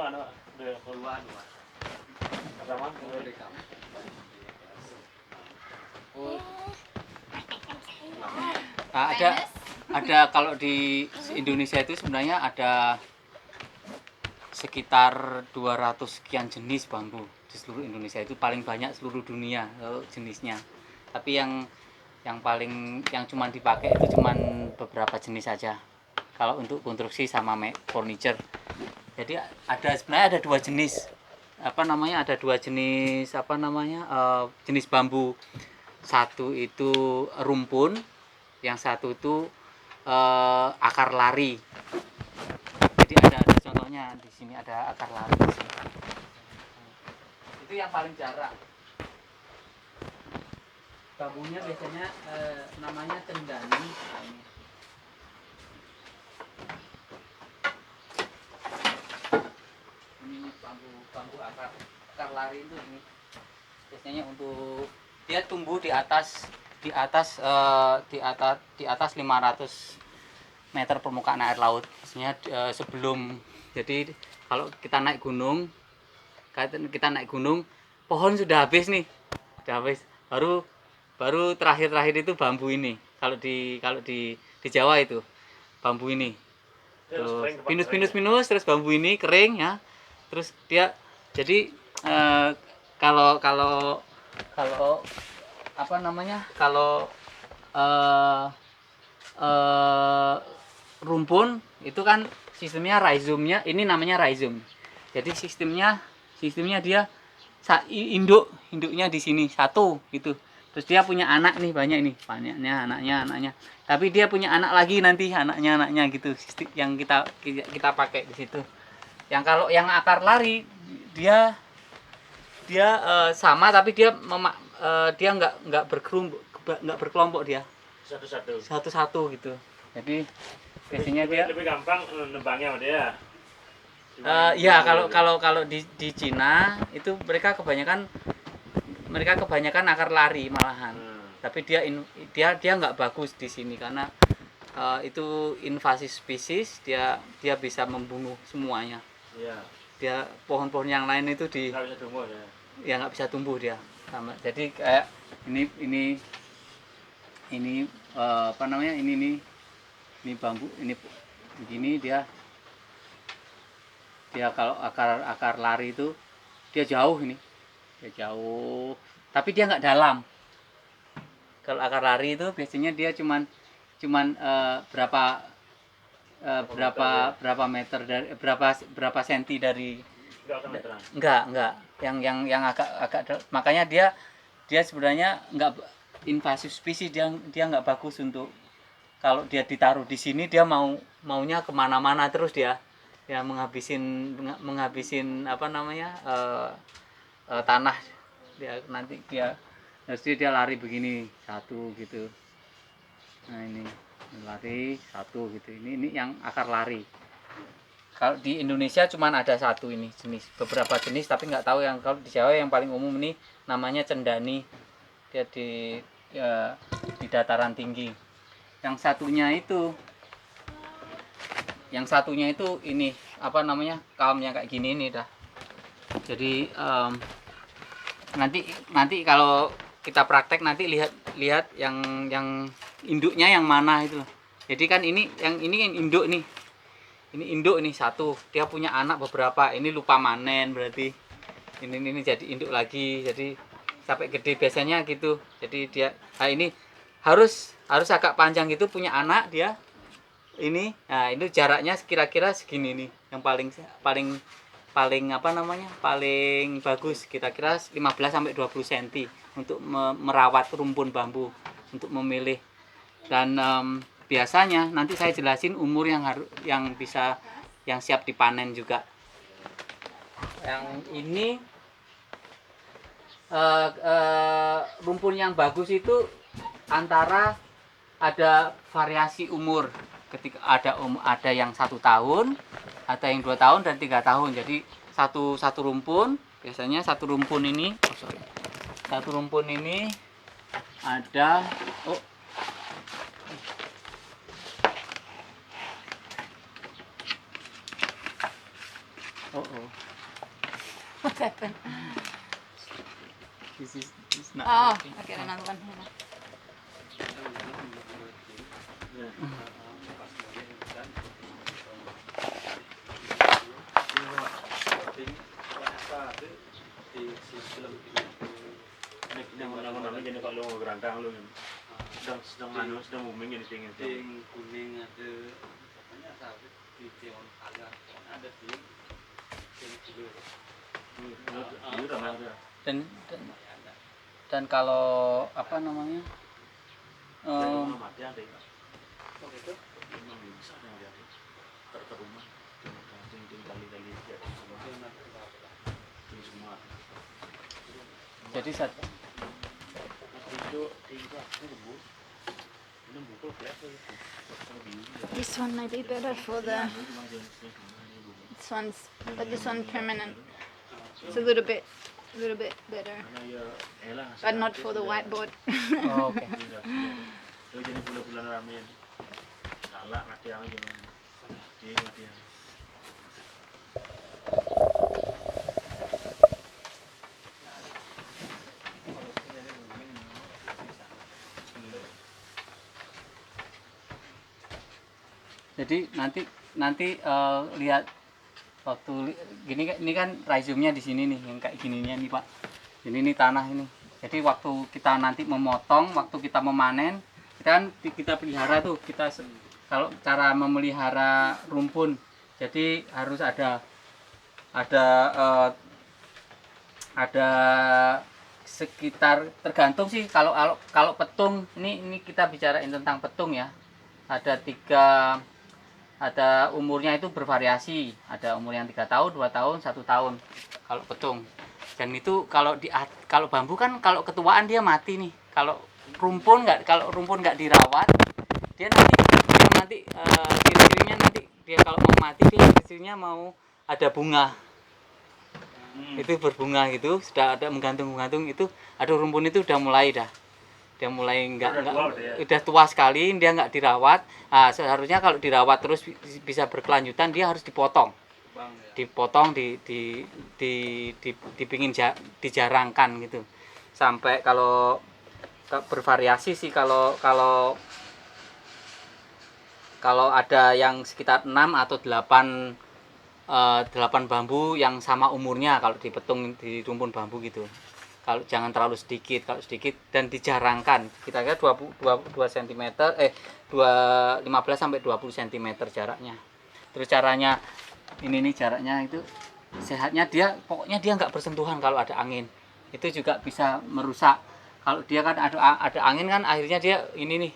Nah, ada kalau di Indonesia itu sebenarnya ada sekitar 200 sekian jenis bambu di seluruh Indonesia. Itu paling banyak seluruh dunia jenisnya. Tapi yang paling yang cuman dipakai itu cuman beberapa jenis saja. Kalau untuk konstruksi sama furniture. Jadi sebenarnya ada dua jenis. Ada dua jenis jenis bambu. Satu itu rumpun, yang satu itu akar lari. Jadi ada contohnya di sini, ada akar lari di sini. Itu yang paling jarang. Bambunya biasanya namanya cendani. Ini bambu akar lari itu ini. Biasanya untuk dia tumbuh di atas 500 meter permukaan air laut. Maksudnya jadi kalau kita naik gunung, pohon sudah habis nih. Sudah habis. Baru terakhir itu bambu ini. Kalau di Jawa itu bambu ini. Terus pinus terus bambu ini kering ya. Terus dia jadi kalau rumpun itu kan sistemnya rhizomnya, ini namanya rhizom. Jadi sistemnya dia induknya di sini satu gitu. Terus dia punya anak nih, banyaknya anaknya. Tapi dia punya anak lagi nanti anaknya gitu. Yang kita pakai di situ. Yang kalau yang akar lari dia sama, tapi dia nggak berkelompok dia. Satu-satu gitu. Jadi biasanya dia lebih gampang nembangnya dia. Ya kalau di Cina itu mereka kebanyakan akar lari malahan. Tapi dia nggak bagus di sini karena itu invasi spesies, dia bisa membunuh semuanya. Iya. Dia pohon-pohon yang lain itu nggak bisa tumbuh ya. Ya nggak bisa tumbuh dia. Jadi kayak ini bambu ini begini, dia kalau akar lari itu dia jauh tapi dia nggak dalam. Kalau akar lari itu biasanya dia cuman berapa meter dari berapa senti dari enggak yang agak makanya dia sebenarnya enggak invasive spesies, dia nggak bagus untuk kalau dia ditaruh di sini, dia maunya kemana-mana terus dia menghabisin tanah. Dia lari begini satu gitu. Nah ini lari satu gitu. Ini yang akar lari. Kalau di Indonesia cuma ada satu ini jenis, beberapa jenis tapi nggak tahu. Yang kalau di Jawa yang paling umum ini namanya cendani. Dia di dataran tinggi. Yang satunya itu ini kaum yang kayak gini nih dah. Jadi nanti kalau kita praktek nanti lihat yang induknya yang mana itu. Jadi kan ini kan induk nih. Ini induk nih satu, dia punya anak beberapa. Ini lupa manen berarti. Ini jadi induk lagi. Jadi sampai gede biasanya gitu. Jadi dia ini harus agak panjang gitu, punya anak dia. Ini jaraknya kira-kira segini nih. Yang paling bagus kira-kira 15 sampai 20 cm untuk merawat rumpun bambu, untuk memilih. Dan biasanya nanti saya jelasin umur yang siap dipanen juga. Yang ini rumpun yang bagus itu antara ada variasi umur. Ketika ada yang 1 tahun, ada yang 2 tahun dan 3 tahun. Jadi satu rumpun, biasanya satu rumpun ini ada Oh, oh. What happened? This is not Oh, working. okay, another one here. Ini jadi kalau lu gerantang lu sedang anu sedang booming jadi tinggi. Ting kuning ada banyak sawit di Tiong Pagar ada ting biru. Itu udah ada. dan dan kalau apa namanya Mati ada. Oh gitu. Memang bisa ada yang lihat. Ke rumah. Ting kali-kali dia semua. jadi This one might be better for the. But this one permanent. It's a little bit better, but not for the whiteboard. oh, oke. Itu jadi bulan-bulan ramen. Salah mati yang gimana? Mati yang. Jadi nanti lihat waktu ini kan rhizomnya di sini nih, yang kayak gininya nih Pak. Ini tanah ini. Jadi waktu kita nanti memotong, waktu kita memanen, kita pelihara tuh, kalau cara memelihara rumpun. Jadi harus ada sekitar, tergantung sih kalau petung ini kita bicarain tentang petung ya. Ada umurnya itu bervariasi, ada umur yang 3 tahun, 2 tahun, 1 tahun kalau petung. Dan itu kalau bambu kan kalau ketuaan dia mati nih. Kalau rumpun nggak dirawat, dia nanti ciri-cirinya nanti dia kalau mau mati dia ciri-cirinya mau ada bunga. Itu berbunga gitu, sudah ada menggantung itu, ada rumpun itu udah mulai udah tua sekali, dia nggak dirawat. Nah, seharusnya kalau dirawat terus bisa berkelanjutan, dia harus dipotong, dijarangkan gitu, sampai kalau bervariasi sih, kalau ada yang sekitar 6 atau 8 bambu yang sama umurnya kalau dipetung di rumpun bambu gitu. Kalau jangan terlalu sedikit, kalau sedikit dan dijarangkan, kita kira 2 cm 15 sampai 20 cm jaraknya. Terus caranya ini nih, jaraknya itu sehatnya pokoknya dia nggak bersentuhan kalau ada angin. Itu juga bisa merusak. Kalau dia kan ada angin kan akhirnya dia ini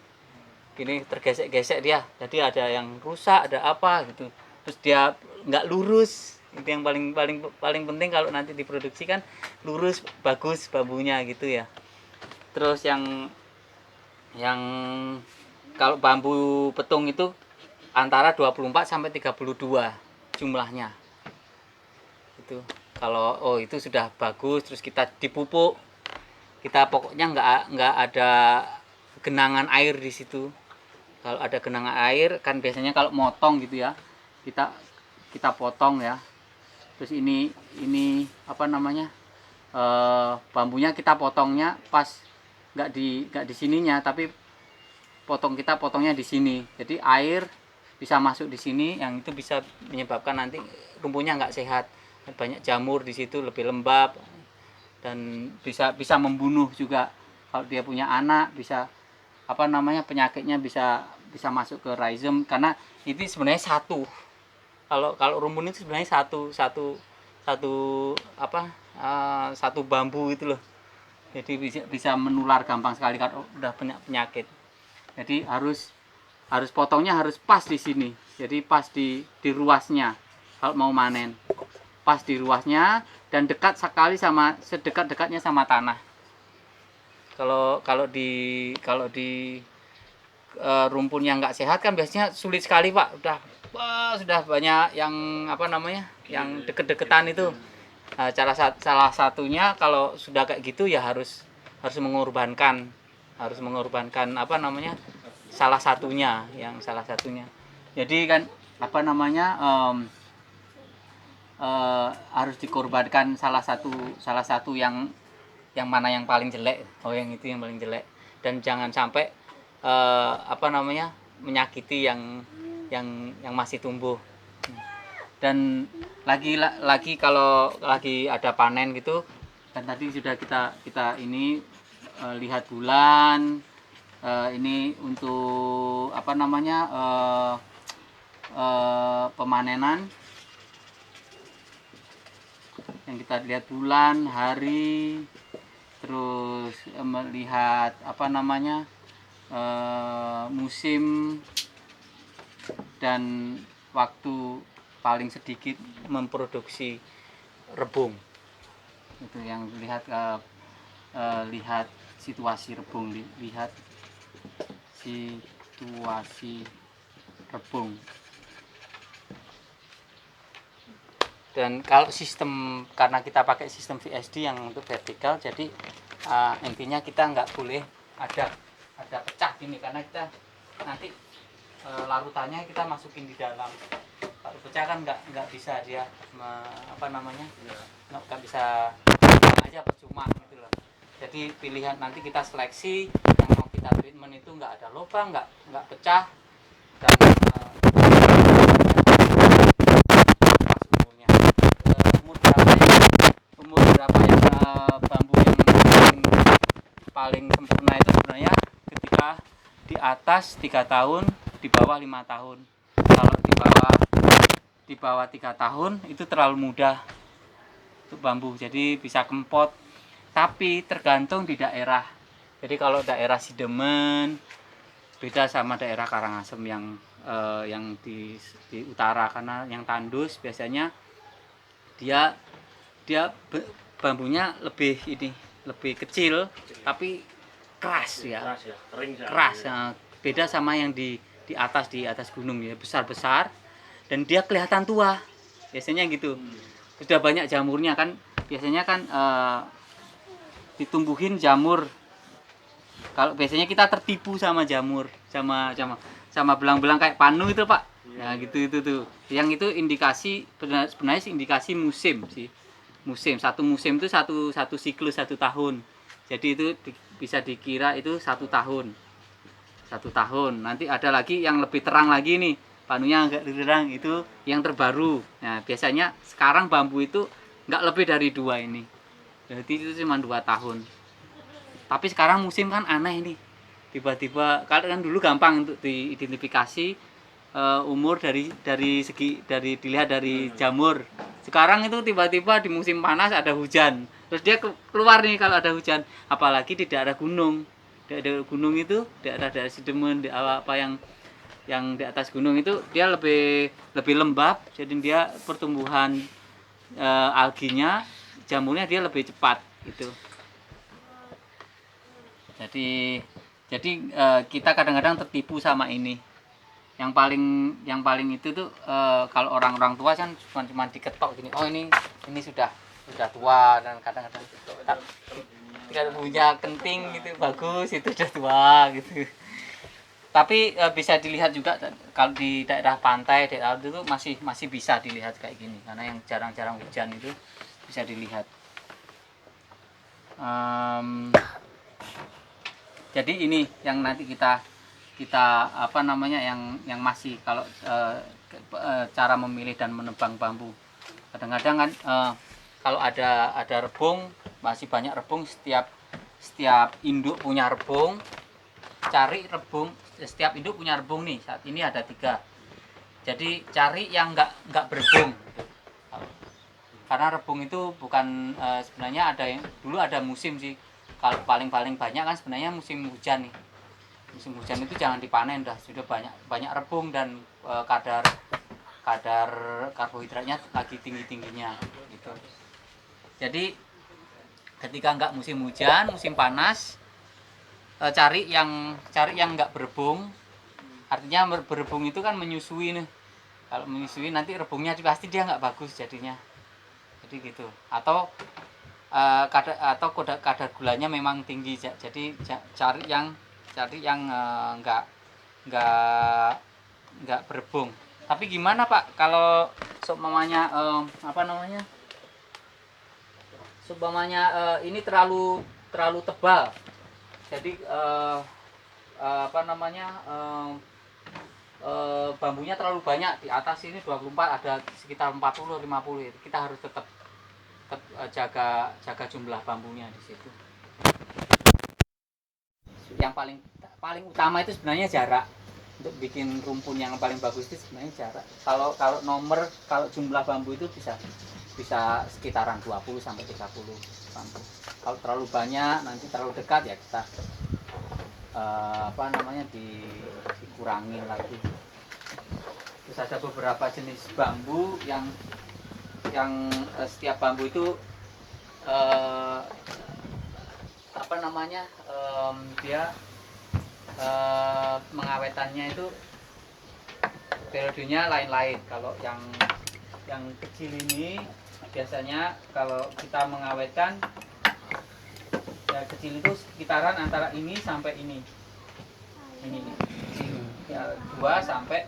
tergesek-gesek dia. Jadi ada yang rusak, ada apa gitu. Terus dia nggak lurus. Itu yang paling penting kalau nanti diproduksi kan lurus, bagus bambunya gitu ya. Terus yang kalau bambu petung itu antara 24 sampai 32 jumlahnya. Itu kalau itu sudah bagus, terus kita dipupuk. Kita pokoknya nggak ada genangan air di situ. Kalau ada genangan air kan biasanya kalau motong gitu ya, kita potong ya. Terus ini apa namanya, bambunya kita potongnya pas nggak di sininya, tapi kita potongnya di sini. Jadi air bisa masuk di sini, yang itu bisa menyebabkan nanti rumputnya nggak sehat. Banyak jamur di situ, lebih lembab, dan bisa membunuh juga. Kalau dia punya anak, bisa apa namanya, penyakitnya bisa masuk ke rhizome, karena itu sebenarnya satu. Kalau rumpun itu sebenarnya satu bambu itu loh. Jadi bisa menular gampang sekali kalau udah penyakit. Jadi harus potongnya harus pas di sini. Jadi pas di ruasnya kalau mau manen. Pas di ruasnya dan dekat sekali sedekat-dekatnya sama tanah. Kalau di rumpun yang nggak sehat kan biasanya sulit sekali Pak. Sudah banyak yang apa namanya, yang deket-deketan itu. Nah, salah satunya kalau sudah kayak gitu ya harus mengorbankan apa namanya, salah satunya. Jadi kan apa namanya, harus dikorbankan salah satu yang mana yang paling jelek. Oh, yang itu yang paling jelek. Dan jangan sampai menyakiti yang masih tumbuh. Dan lagi kalau lagi ada panen gitu, dan tadi sudah kita ini lihat bulan, ini untuk pemanenan, yang kita lihat bulan, hari, terus melihat musim dan waktu paling sedikit memproduksi rebung. Itu yang lihat lihat situasi rebung, lihat situasi rebung. Dan kalau sistem, karena kita pakai sistem VSD yang untuk vertikal, jadi intinya kita nggak boleh ada pecah gini, karena kita nanti larutannya kita masukin di dalam. Kalau pecah kan nggak bisa dia nggak bisa aja, percuma gitu loh. Jadi pilihan nanti kita seleksi yang mau kita treatment itu nggak ada lubang, nggak pecah, dan umur berapa yang bambu yang paling sempurna itu sebenarnya ketika di atas 3 tahun, di bawah 5 tahun. Kalau di bawah 3 tahun itu terlalu mudah untuk bambu, jadi bisa kempot. Tapi tergantung di daerah. Jadi kalau daerah Sidemen beda sama daerah Karangasem yang di utara, karena yang tandus biasanya dia bambunya lebih kecil tapi keras ya. Keras. Beda sama yang di atas gunung ya, besar-besar dan dia kelihatan tua. Biasanya gitu. Sudah banyak jamurnya kan. Biasanya kan ditumbuhin jamur. Kalau biasanya kita tertipu sama jamur, sama belang-belang kayak panu itu, Pak. Nah, gitu itu tuh. Yang itu indikasi sebenarnya indikasi musim sih. Satu musim itu satu siklus 1 tahun. Jadi itu bisa dikira itu 1 tahun. 1 tahun. Nanti ada lagi yang lebih terang lagi nih. Panunya agak terang, itu yang terbaru. Nah, biasanya sekarang bambu itu nggak lebih dari 2 ini. Jadi itu cuma 2 tahun. Tapi sekarang musim kan aneh nih. Tiba-tiba, kalau kan dulu gampang untuk diidentifikasi umur dari dilihat dari jamur. Sekarang itu tiba-tiba di musim panas ada hujan. Terus dia keluar nih kalau ada hujan. Apalagi di daerah gunung. Daerah gunung itu, daerah Sidemen, yang di atas gunung itu dia lebih lembab, jadi dia pertumbuhan alginya, jamurnya dia lebih cepat gitu. Jadi kita kadang-kadang tertipu sama ini. Yang paling itu tuh kalau orang-orang tua kan cuma diketok gini. Oh, ini sudah tua, dan kadang-kadang tidak punya kenting gitu, bagus, itu sudah tua gitu. Tapi bisa dilihat juga kalau di daerah pantai, daerah itu masih bisa dilihat kayak gini, karena yang jarang-jarang hujan itu bisa dilihat. Jadi ini yang nanti kita yang masih kalau cara memilih dan menebang bambu. Kadang-kadang kan kalau ada rebung, masih banyak rebung, setiap induk punya rebung, cari rebung, setiap induk punya rebung nih. Saat ini ada 3. Jadi cari yang nggak berebung. Karena rebung itu bukan sebenarnya dulu ada musim sih. Kalau paling banyak kan sebenarnya musim hujan nih. Musim hujan itu jangan dipanen, sudah banyak rebung dan kadar karbohidratnya lagi tingginya gitu. Jadi ketika nggak musim hujan, musim panas, cari yang nggak berebung. Artinya berebung itu kan menyusui nih. Kalau menyusui nanti rebungnya pasti dia nggak bagus jadinya. Jadi gitu. Atau kadar gulanya memang tinggi, jadi cari yang nggak berebung. Tapi gimana Pak kalau seumpamanya ini terlalu tebal. Jadi bambunya terlalu banyak, di atas ini 24 ada sekitar 40-50. Kita harus tetap jaga jumlah bambunya di situ. Yang paling utama itu sebenarnya jarak. Untuk bikin rumpun yang paling bagus itu sebenarnya jarak. Kalau jumlah bambu itu bisa sekitaran 20 sampai 30 bambu. Kalau terlalu banyak nanti terlalu dekat ya kita dikurangin lagi. Terus ada beberapa jenis bambu yang setiap bambu itu dia mengawetannya itu periodenya lain-lain. Kalau yang kecil ini biasanya kalau kita mengawetkan ya kecil itu sekitaran antara ini sampai ini ya 2 sampai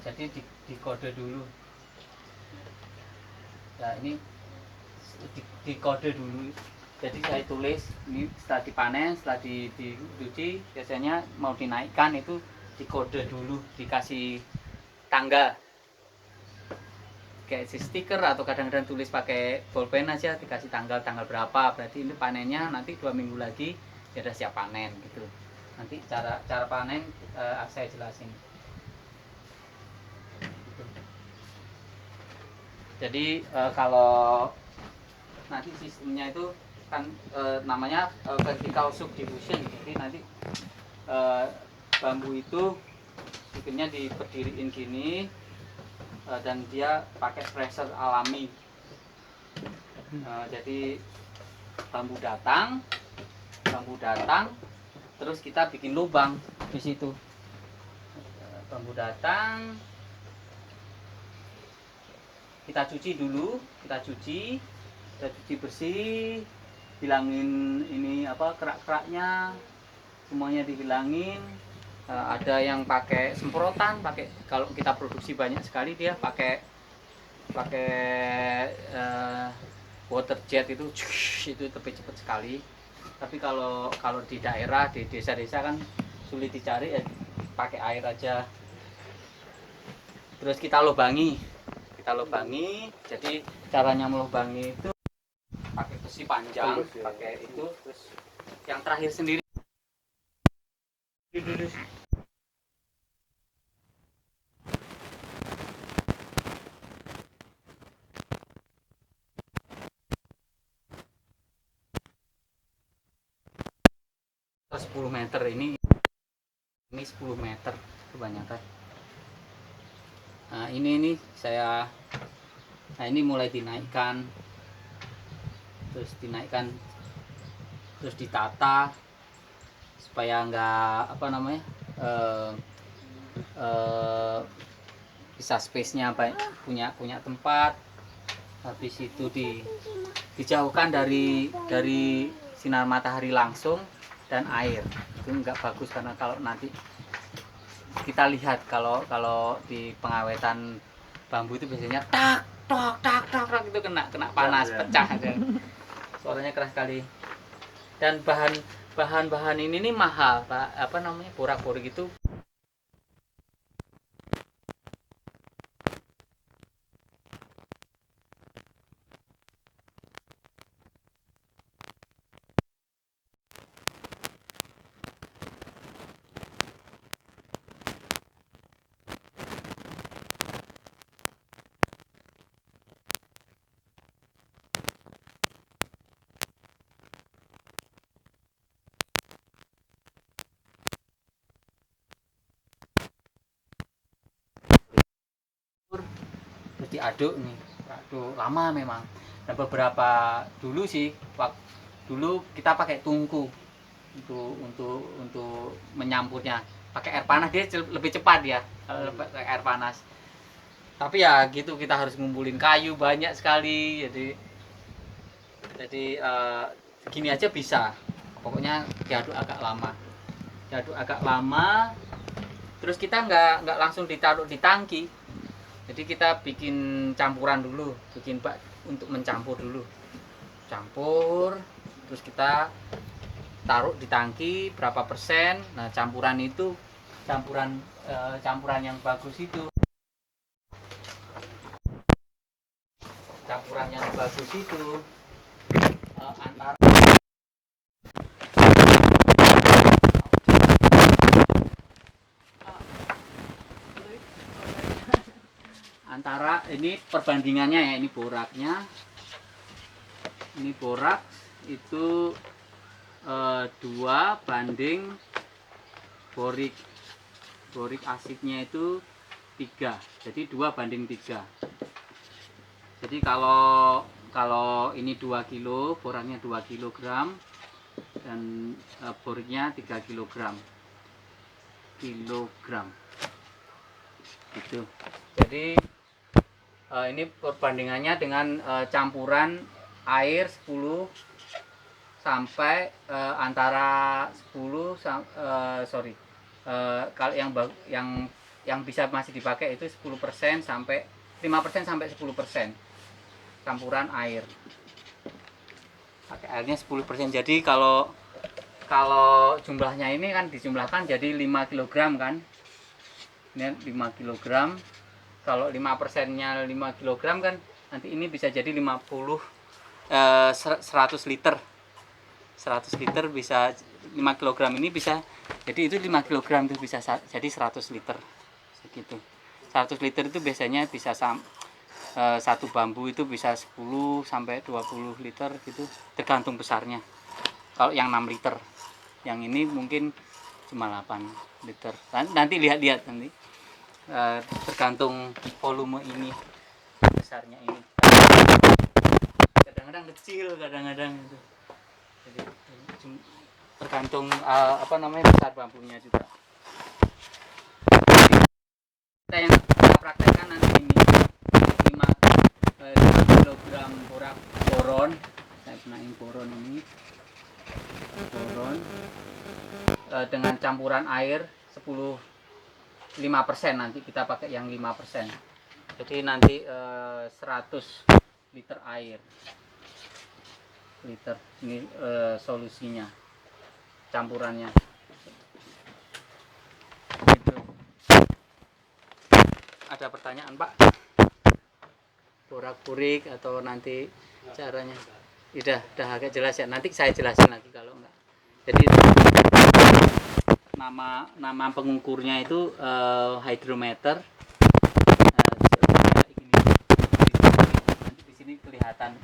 jadi dikode dulu. Nah ini dikode dulu. Jadi saya tulis ini setelah dipanen, setelah dicuci, biasanya mau dinaikkan itu dikode dulu, dikasih tanggal kayak si stiker atau kadang-kadang tulis pakai bolpen aja, dikasih tanggal berapa, berarti ini panennya nanti 2 minggu lagi ya udah siap panen gitu. Nanti cara panen saya jelasin. Jadi kalau nanti sistemnya itu kan namanya vertical subdivision. Jadi nanti bambu itu bikinnya diberdiriin gini dan dia pakai pressure alami. Jadi bambu datang, terus kita bikin lubang di situ. Bambu datang, kita cuci dulu, kita cuci bersih, hilangin ini kerak-keraknya, semuanya dihilangin. Ada yang pakai semprotan, kalau kita produksi banyak sekali dia pakai water jet itu cepat sekali. Tapi kalau di daerah, di desa-desa kan sulit dicari, ya pakai air aja. Terus kita lubangi. Jadi caranya melubangi itu pakai besi panjang, pakai itu. Terus yang terakhir sendiri sepuluh meter ini 10 meter kebanyakan. Nah ini ini mulai dinaikkan, terus ditata supaya nggak bisa space-nya punya tempat. Habis itu dijauhkan dari sinar matahari langsung dan air. Itu nggak bagus karena kalau nanti kita lihat kalau di pengawetan bambu itu biasanya tak itu kena panas, pecah. Suaranya keras sekali. Dan bahan bahan-bahan ini nih mahal Pak, apa namanya, borak-borik itu. Terus diaduk nih, aduk lama memang. Dan beberapa dulu sih, dulu kita pakai tungku untuk menyampurnya. Pakai air panas dia lebih cepat ya kalau pakai air panas. Tapi ya gitu, kita harus ngumpulin kayu banyak sekali. Jadi gini aja bisa. Pokoknya diaduk agak lama. Terus kita nggak langsung ditaruh di tangki. Jadi kita bikin campuran dulu, bikin bak untuk mencampur dulu. Campur, terus kita taruh di tangki berapa persen. Nah, campuran yang bagus itu. Campuran yang bagus itu antara ini perbandingannya ya, ini boraknya. Ini borak itu 2 banding borik asidnya itu 3. Jadi 2 banding 3. Jadi kalau ini 2 kilo, boraknya 2 kilogram dan boriknya 3 kilogram. Gitu. Jadi ini perbandingannya dengan campuran air 10 sampai antara 10 kalau yang bisa masih dipakai itu 10% sampai 5% sampai 10% campuran air. Pakai airnya 10%. Jadi kalau jumlahnya ini kan dijumlahkan jadi 5 kg kan. Ini 5 kg. Kalau 5%-nya 5 kg kan nanti ini bisa jadi 100 liter. 100 liter bisa 5 kg ini bisa. Jadi itu 5 kg itu bisa jadi 100 liter. Segitu. 100 liter itu biasanya bisa satu bambu itu bisa 10 sampai 20 liter gitu, tergantung besarnya. Kalau yang 6 liter. Yang ini mungkin cuma 8 liter. Nanti lihat nanti. Tergantung volume ini, besarnya ini. Kadang-kadang kecil, kadang-kadang gitu. Jadi tergantung besar bambunya juga. Kita yang praktekkan nanti ini 5 kg boron. Saya gunain boron ini. Dengan campuran air 5% nanti kita pakai yang 5%. Jadi nanti 100 liter air. Ini solusinya. Campurannya. Gitu. Ada pertanyaan, Pak? Borak-borik atau nanti caranya? Udah agak jelas ya. Nanti saya jelasin lagi kalau enggak. Jadi nama pengukurnya itu hydrometer. Nanti di sini kelihatan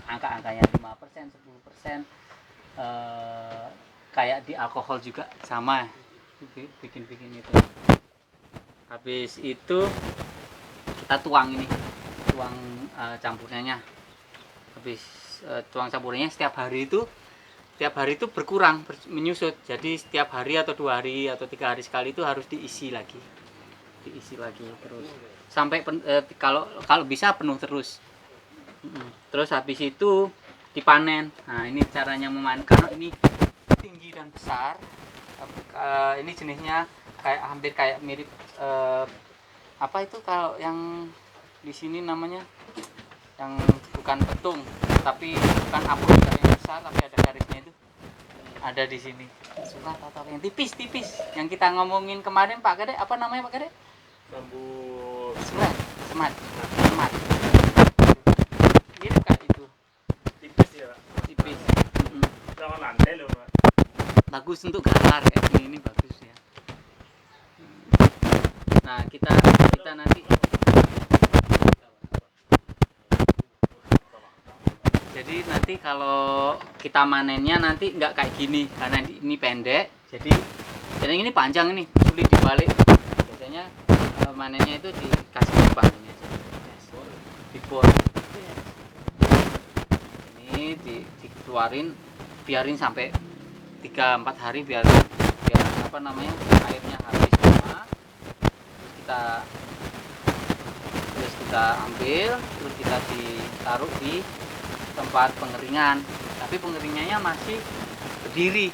angka-angkanya 5%, 10%. Kayak di alkohol juga sama, bikin itu. Habis itu kita tuang campurnya. Habis tuang campurnya setiap hari itu berkurang, menyusut. Jadi setiap hari atau 2 hari atau 3 hari sekali itu harus diisi lagi terus sampai kalau bisa penuh terus. Terus habis itu dipanen. Nah, ini caranya memanen. Karena ini tinggi dan besar, ini jenisnya hampir kayak mirip apa itu kalau yang di sini namanya, yang bukan petung tapi bukan apel yang besar tapi ada garisnya itu, ada di sini surat atau yang tipis-tipis yang kita ngomongin kemarin Pak Kade, apa namanya Pak Kade? Bambu Semat, semat. Mirip Kak itu, tipis ya Pak. tipis. Sama lantai loh Pak. Bagus untuk gambar kayak gini, ini bagus ya. Nah, kita nanti jadi nanti kalau kita manennya nanti nggak kayak gini karena ini pendek, jadi ini panjang, ini sulit dibalik. Biasanya manennya itu dikasih lubang ini aja, dibor ini dikeluarin, biarin sampai 3-4 hari biar apa namanya, airnya habis semua, terus kita ambil, terus kita ditaruh di tempat pengeringan, tapi pengeringannya masih berdiri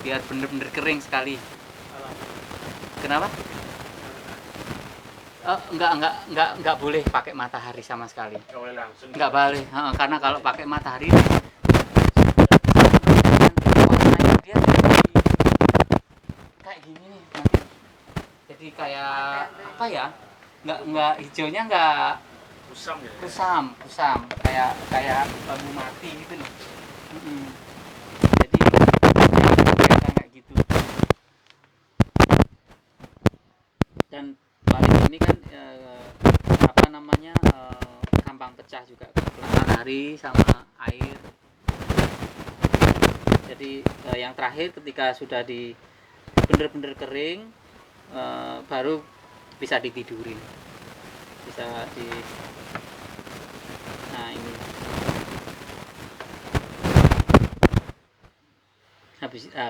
biar bener-bener kering sekali. Kenapa? Enggak boleh pakai matahari sama sekali, Nggak boleh langsung. nggak boleh. Karena kalau pakai matahari warnanya dia jadi kayak gini nih nanti, jadi kayak apa ya, nggak hijaunya nggak Kusam ya. kusam kayak bambu mati gitu loh. Jadi kelihatan kayak gitu. Dan paling ini kan apa namanya, gampang pecah juga matahari sama air. Jadi yang terakhir ketika sudah bener-bener kering, baru bisa ditidurin, nah ini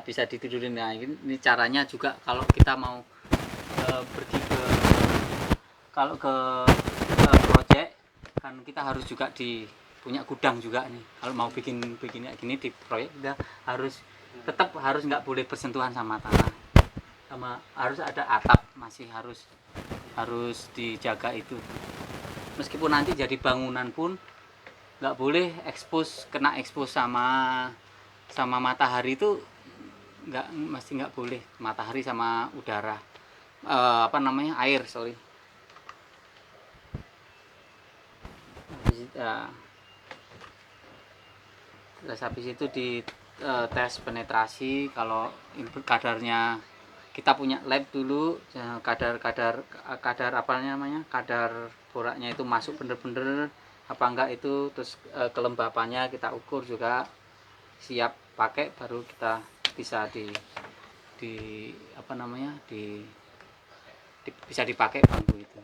bisa ditidurin. Nah ini caranya juga kalau kita mau pergi ke project kan, kita harus juga punya gudang juga nih. Kalau mau bikin kayak gini di proyek, kita tetap harus nggak boleh bersentuhan sama tanah, sama harus ada atap, masih harus dijaga itu. Meskipun nanti jadi bangunan pun nggak boleh kena expose sama matahari itu, nggak boleh, matahari sama udara, apa namanya, air, sorry. Terus habis itu di tes penetrasi, kalau kadarnya, kita punya lab dulu, kadar apa namanya, kadar boraknya itu masuk bener-bener apa enggak itu, terus kelembapannya kita ukur juga, siap pakai, baru kita bisa apa namanya, bisa dipakai bambu itu.